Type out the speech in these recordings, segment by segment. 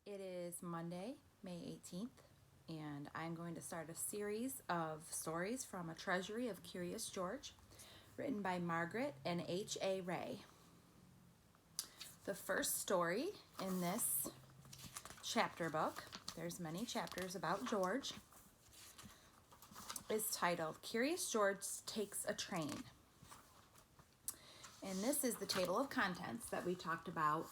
It is Monday, May 18th, and I'm going to start a series of stories from A Treasury of Curious George, written by Margaret and H.A. Ray. The first story in this chapter book, there's many chapters about George, is titled Curious George Takes a Train. And this is the table of contents that we talked about,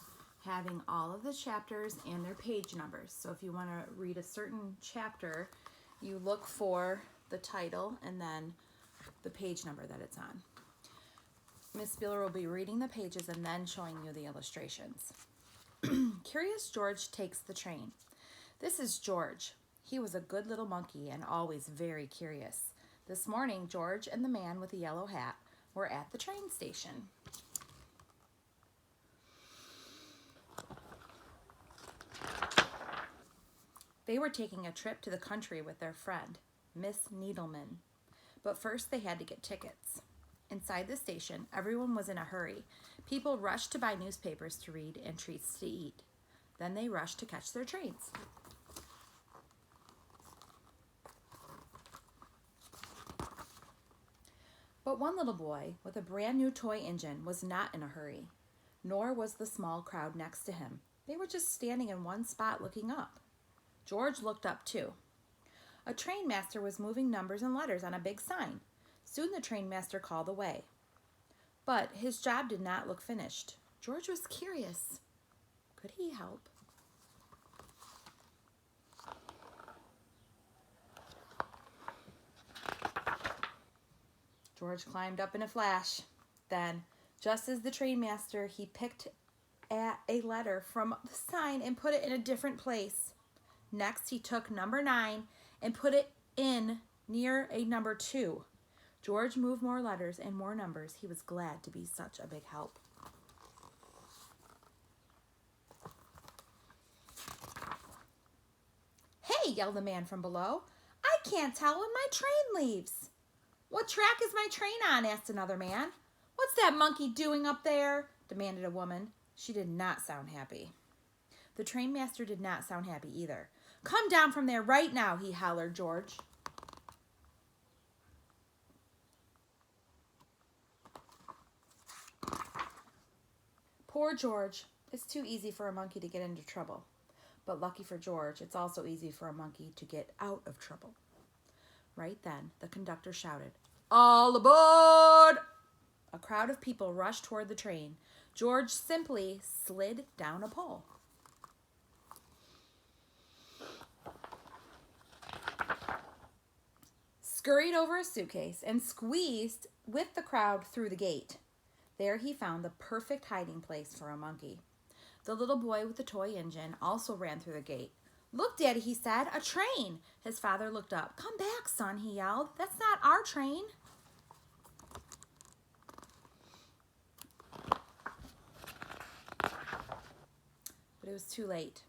having all of the chapters and their page numbers. So if you want to read a certain chapter, you look for the title and then the page number that it's on. Miss Spieler will be reading the pages and then showing you the illustrations. Curious George Takes the Train. This is George. He was a good little monkey and always very curious. This morning, George and the man with the yellow hat were at the train station. They were taking a trip to the country with their friend, Miss Needleman. But first they had to get tickets. Inside the station, everyone was in a hurry. People rushed to buy newspapers to read and treats to eat. Then they rushed to catch their trains. But one little boy with a brand new toy engine was not in a hurry, nor was the small crowd next to him. They were just standing in one spot looking up. George looked up too. A train master was moving numbers and letters on a big sign. Soon the train master called away. But his job did not look finished. George was curious. Could he help? George climbed up in a flash. Then, just as the train master, he picked a letter from the sign and put it in a different place. Next, he took number 9 and put it in near a number 2. George moved more letters and more numbers. He was glad to be such a big help. "Hey," yelled the man from below. "I can't tell when my train leaves." "What track is my train on?" asked another man. "What's that monkey doing up there?" demanded a woman. She did not sound happy. The train master did not sound happy either. "Come down from there right now," he hollered George. Poor George. It's too easy for a monkey to get into trouble. But lucky for George, it's also easy for a monkey to get out of trouble. Right then, the conductor shouted, "All aboard!" A crowd of people rushed toward the train. George simply slid down a pole. Scurried over a suitcase, and squeezed with the crowd through the gate. There he found the perfect hiding place for a monkey. The little boy with the toy engine also ran through the gate. "Look, Daddy," he said, "a train." His father looked up. "Come back, son," he yelled. "That's not our train." But it was too late.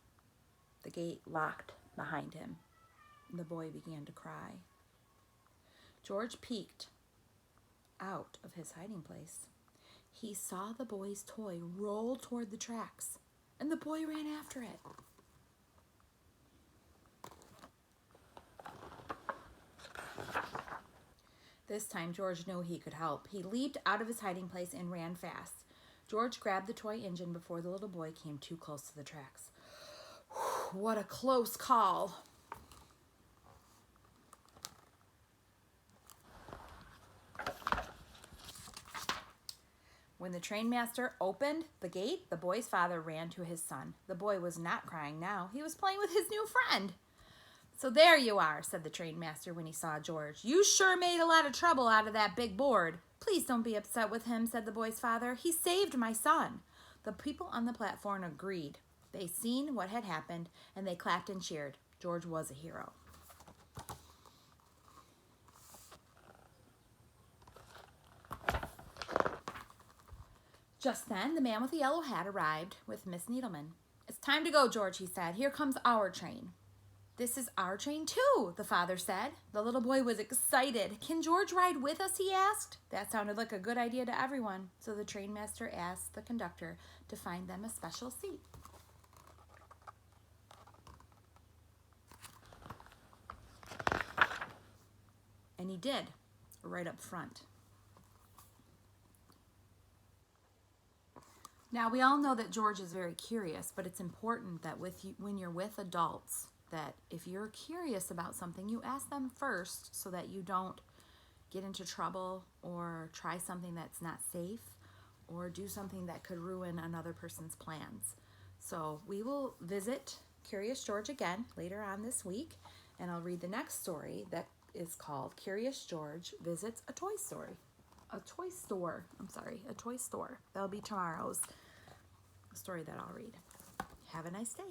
The gate locked behind him. The boy began to cry. George peeked out of his hiding place. He saw the boy's toy roll toward the tracks, and the boy ran after it. This time, George knew he could help. He leaped out of his hiding place and ran fast. George grabbed the toy engine before the little boy came too close to the tracks. What a close call. When the train master opened the gate, the boy's father ran to his son. The boy was not crying now. He was playing with his new friend. "So there you are," said the train master when he saw George. "You sure made a lot of trouble out of that big board." "Please don't be upset with him," said the boy's father. "He saved my son." The people on the platform agreed. They seen what had happened, and they clapped and cheered. George was a hero. Just then, the man with the yellow hat arrived with Miss Needleman. "It's time to go, George," he said. "Here comes our train." "This is our train too," the father said. The little boy was excited. "Can George ride with us?" he asked. That sounded like a good idea to everyone, so the train master asked the conductor to find them a special seat. And he did, right up front. Now, we all know that George is very curious, but it's important that when you're with adults, that if you're curious about something, you ask them first so that you don't get into trouble or try something that's not safe or do something that could ruin another person's plans. So we will visit Curious George again later on this week, and I'll read the next story that is called Curious George Visits a Toy Store. A toy store. That'll be tomorrow's story that I'll read. Have a nice day.